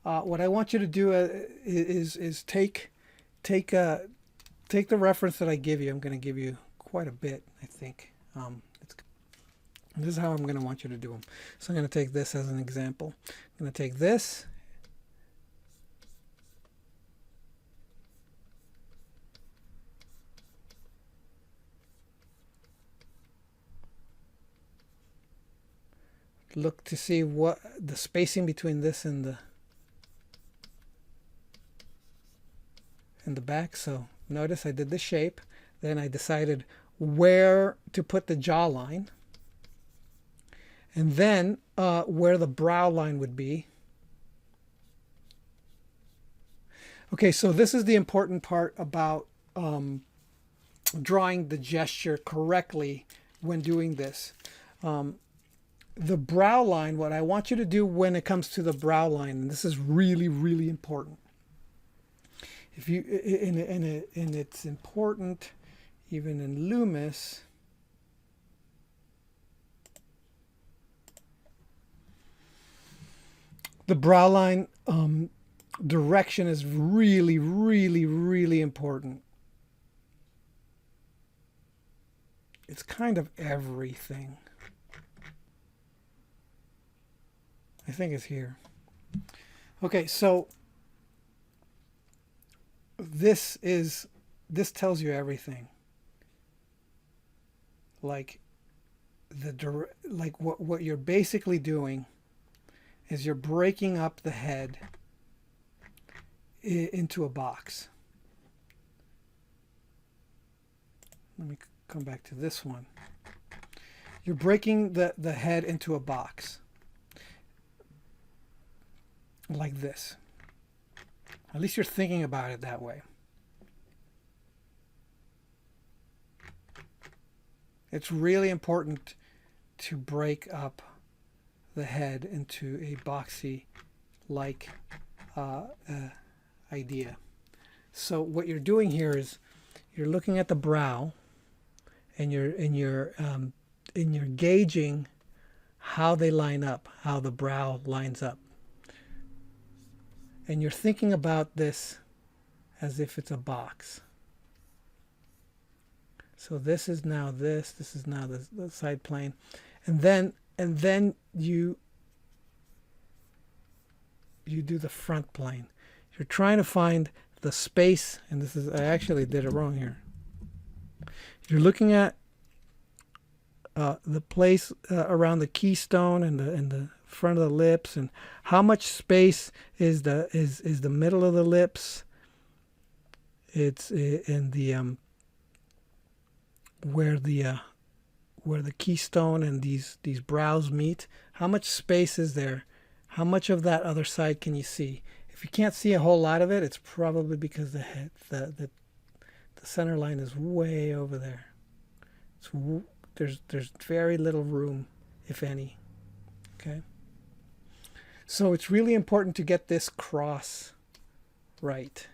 What I want you to do is take take the reference that I give you. I'm going to give you quite a bit, I think. This is how I'm going to want you to do them. So I'm going to take this as an example. I'm going to take this. Look to see what the spacing between this and the back. So notice I did the shape. Then I decided where to put the jawline. And then where the brow line would be. Okay, so this is the important part about drawing the gesture correctly when doing this. The brow line, what I want you to do when it comes to the brow line, and this is really, really important. If you and it's important even in Loomis. The brow line direction is really, really, really important. It's kind of everything. I think it's here. Okay, so this tells you everything. Like what you're basically doing is you're breaking up the head into a box. Let me come back to this one. You're breaking the head into a box. Like this. At least you're thinking about it that way. It's really important to break up the head into a boxy like idea. So what you're doing here is you're looking at the brow and you're gauging how they line up, how the brow lines up. And you're thinking about this as if it's a box. So this is now this is now the side plane. And then you do the front plane. You're trying to find the space, and this is, I actually did it wrong here. You're looking at the place around the keystone and the front of the lips, and how much space is the middle of the lips. It's in the where the keystone and these brows meet. How much space is there? How much of that other side can you see? If you can't see a whole lot of it, it's probably because the center line is way over there. There's very little room, if any. Okay. So it's really important to get this cross right.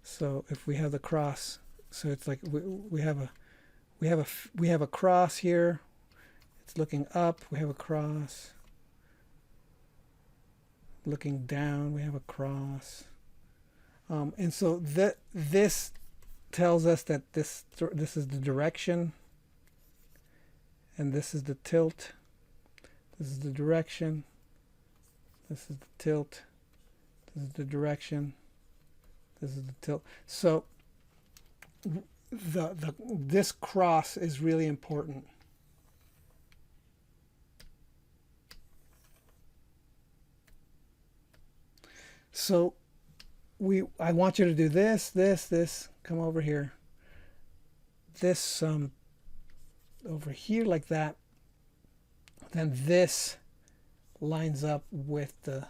So if we have the cross, so it's like we have a cross here. It's looking up. We have a cross. Looking down, we have a cross. And so this tells us that this is the direction, and this is the tilt. This is the direction. This is the tilt. This is the direction. This is the tilt. So this cross is really important. So I want you to do this. Come over here. This over here like that. Then this lines up with the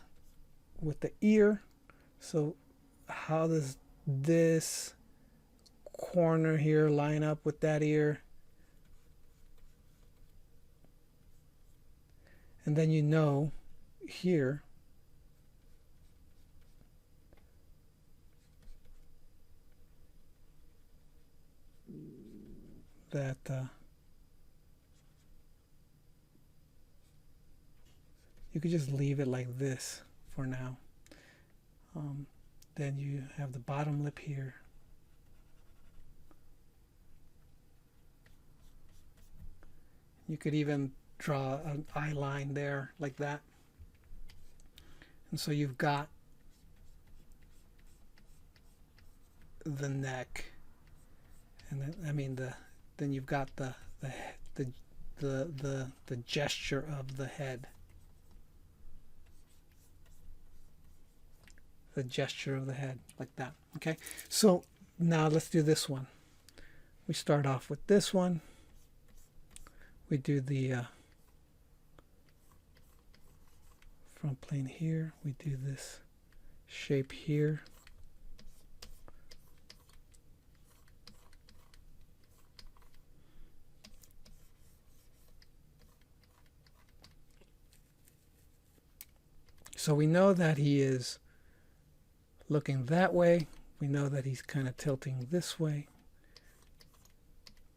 ear. So how does this corner here line up with that ear? And then you know here that you could just leave it like this for now. Then you have the bottom lip here. You could even draw an eye line there like that. And so you've got the neck, and then then you've got the gesture of the head. The gesture of the head like that. Okay, so now let's do this one. We start off with this one. We do the front plane here. We do this shape here. So we know that he is looking that way. We know that he's kind of tilting this way.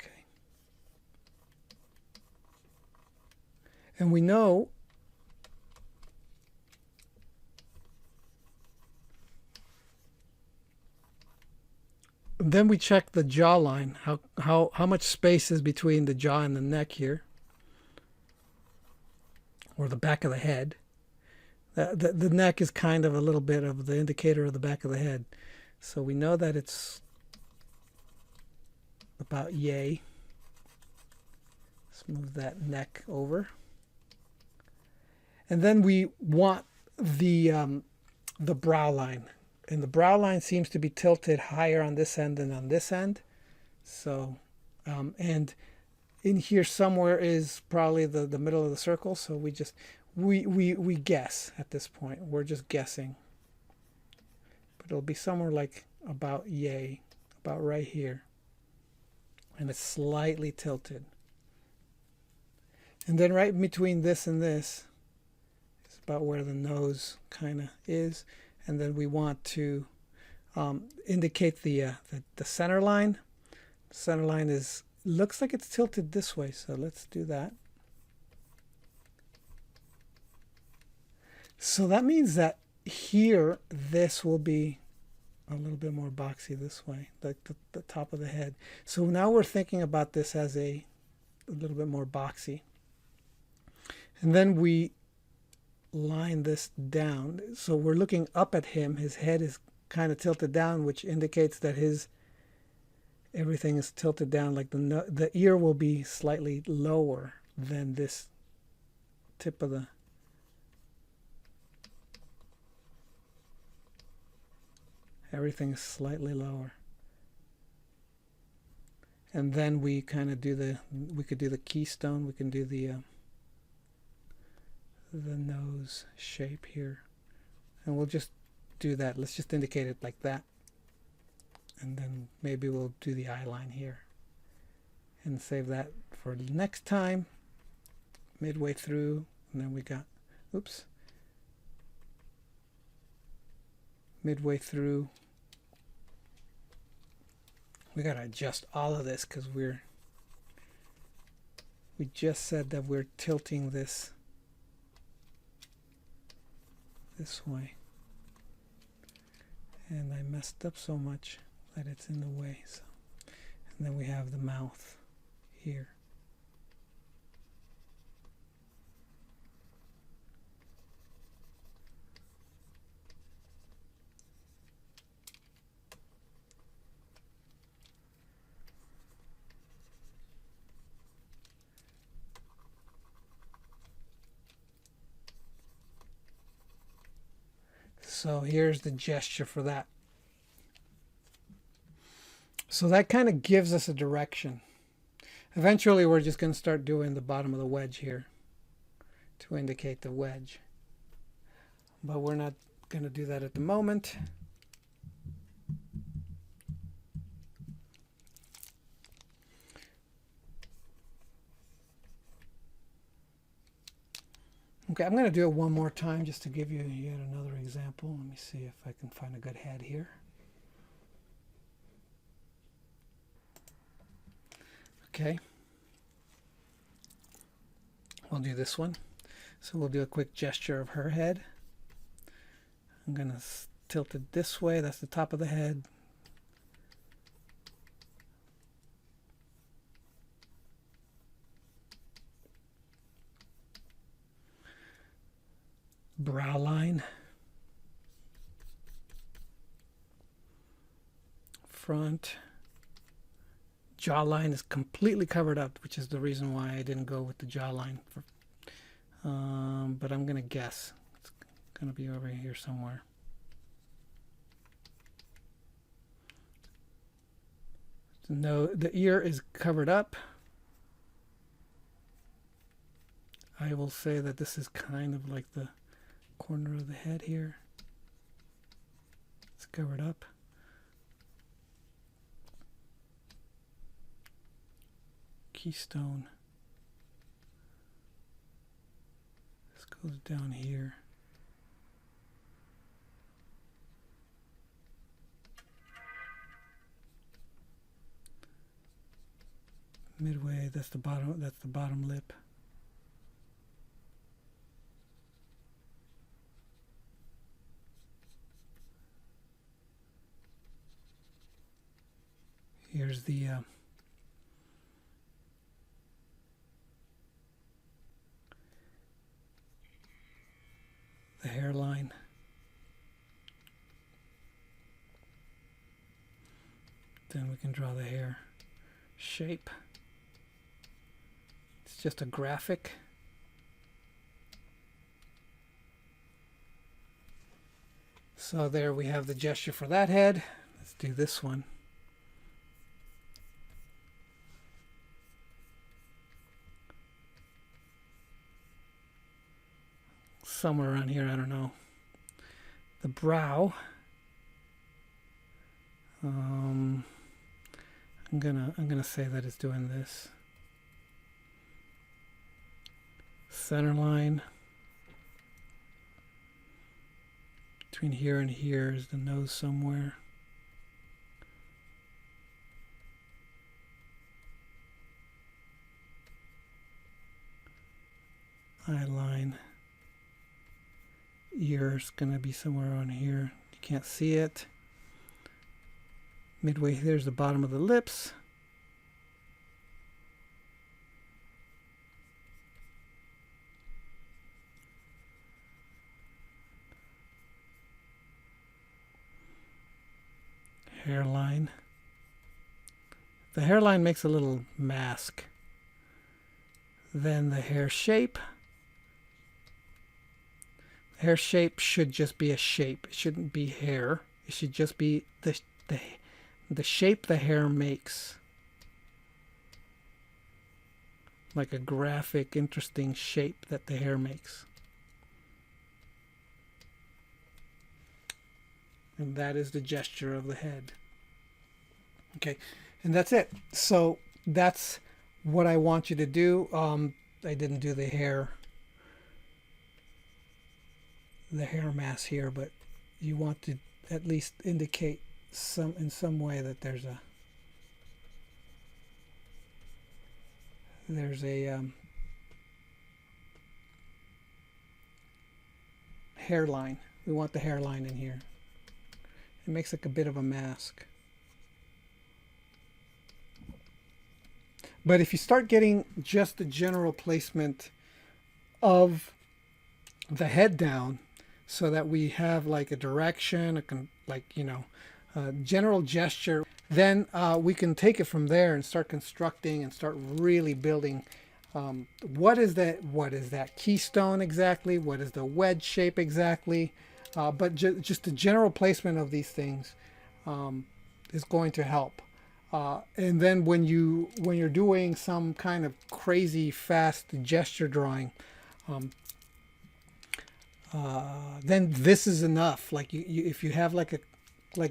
Okay. And we know then we check the jawline, how much space is between the jaw and the neck here, or the back of the head. The neck is kind of a little bit of the indicator of the back of the head. So we know that it's about yay. Let's move that neck over. And then we want the brow line. And the brow line seems to be tilted higher on this end than on this end. So, and in here somewhere is probably the middle of the circle. So we just... We guess at this point. We're just guessing. But it'll be somewhere like about yay, about right here. And it's slightly tilted. And then right between this and this is about where the nose kind of is. And then we want to indicate the center line. The center line looks like it's tilted this way. So let's do that. So that means that here, this will be a little bit more boxy this way, like the top of the head. So now we're thinking about this as a little bit more boxy. And then we line this down. So we're looking up at him. His head is kind of tilted down, which indicates that everything is tilted down. Like the ear will be slightly lower than this tip of the... Everything is slightly lower. And then we kind of do we could do the keystone. We can do the nose shape here. And we'll just do that. Let's just indicate it like that. And then maybe we'll do the eye line here. And save that for next time. Midway through. And then we got, oops. Midway through. We got to adjust all of this because we just said that we're tilting this way. And I messed up so much that it's in the way. So, and then we have the mouth here. So here's the gesture for that. So that kind of gives us a direction. Eventually we're just going to start doing the bottom of the wedge here to indicate the wedge. But we're not going to do that at the moment. Okay, I'm going to do it one more time just to give you yet another example. Let me see if I can find a good head here. Okay. We'll do this one. So we'll do a quick gesture of her head. I'm going to tilt it this way. That's the top of the head. Brow line. Front. Jawline is completely covered up, which is the reason why I didn't go with the jawline. But I'm going to guess. It's going to be over here somewhere. No, the ear is covered up. I will say that this is kind of like the corner of the head here. It's covered up. Keystone. This goes down here. Midway, that's the bottom lip. Here's the hairline. Then we can draw the hair shape. It's just a graphic. So there we have the gesture for that head. Let's do this one. Somewhere around here, I don't know. The brow. I'm gonna say that it's doing this. Center line. Between here and here is the nose somewhere. Eye line. Ear's gonna be somewhere on here. You can't see it. Midway, there's the bottom of the lips. Hairline. The hairline makes a little mask. Then the hair shape. Hair shape should just be a shape. It shouldn't be hair. It should just be the shape the hair makes. Like a graphic, interesting shape that the hair makes. And that is the gesture of the head. Okay, and that's it. So that's what I want you to do. I didn't do the hair mass here, but you want to at least indicate in some way that there's a hairline. We want the hairline in here. It makes like a bit of a mask. But if you start getting just the general placement of the head down, so that we have like a direction, a general gesture, then we can take it from there and start constructing and start really building. What is that keystone exactly? What is the wedge shape exactly? But just the general placement of these things is going to help. And then when you're doing some kind of crazy fast gesture drawing, then this is enough. Like if you have like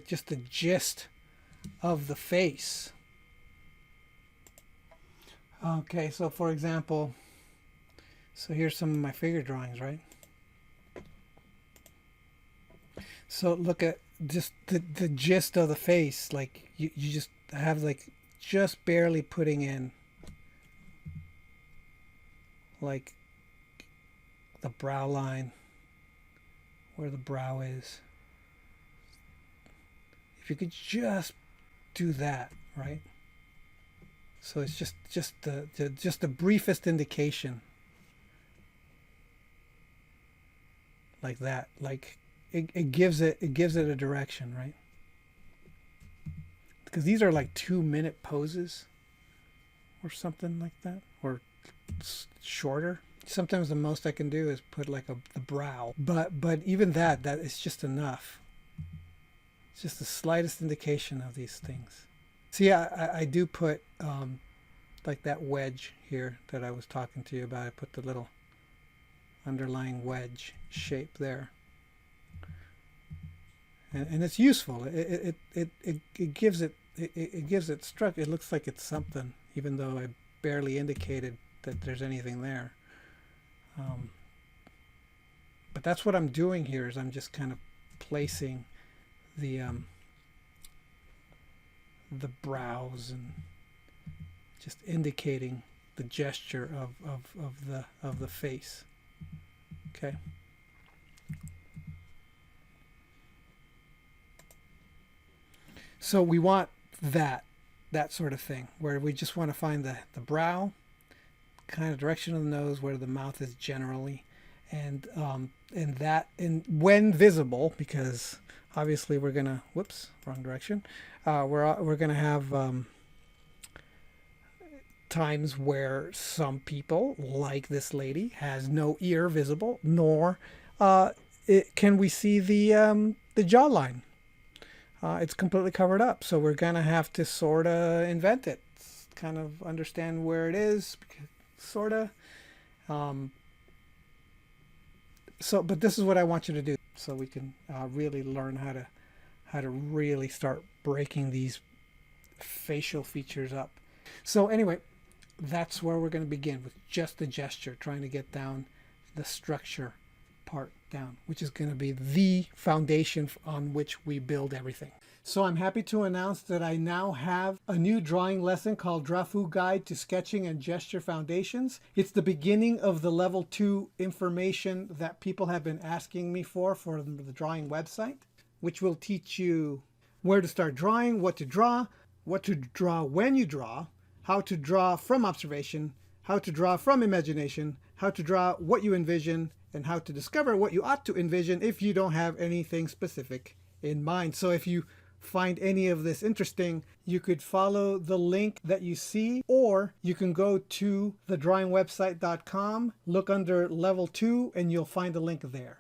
just the gist of the face. Okay, so for example, so here's some of my figure drawings, right? So look at just the gist of the face. Like you just have like just barely putting in like the brow line, where the brow is. If you could just do that, right? So it's just the briefest indication, like that. Like it gives it a direction, right? Because these are like 2-minute poses or something like that, or shorter. Sometimes the most I can do is put like the brow, but even that is just enough. It's just the slightest indication of these things. See, I do put like that wedge here that I was talking to you about. I put the little underlying wedge shape there, and it's useful. It gives it structure. It looks like it's something, even though I barely indicated that there's anything there. But that's what I'm doing here, is I'm just kind of placing the brows and just indicating the gesture of the face. Okay. So we want that sort of thing, where we just want to find the brow, kind of direction of the nose, where the mouth is generally, and when visible, because obviously we're gonna, whoops, wrong direction. We're gonna have times where some people, like this lady, has no ear visible, nor can we see the jawline. It's completely covered up, so we're gonna have to sort of invent it, kind of understand where it is, sort of. But this is what I want you to do, so we can really learn how to really start breaking these facial features up. So anyway, that's where we're going to begin, with just the gesture, trying to get down the structure part down, which is going to be the foundation on which we build everything. So I'm happy to announce that I now have a new drawing lesson called Drafu Guide to Sketching and Gesture Foundations. It's the beginning of the level 2 information that people have been asking me for the drawing website, which will teach you where to start drawing, what to draw when you draw, how to draw from observation, how to draw from imagination, how to draw what you envision, and how to discover what you ought to envision if you don't have anything specific in mind. So if you find any of this interesting, you could follow the link that you see, or you can go to thedrawingwebsite.com, look under level 2, and you'll find a link there.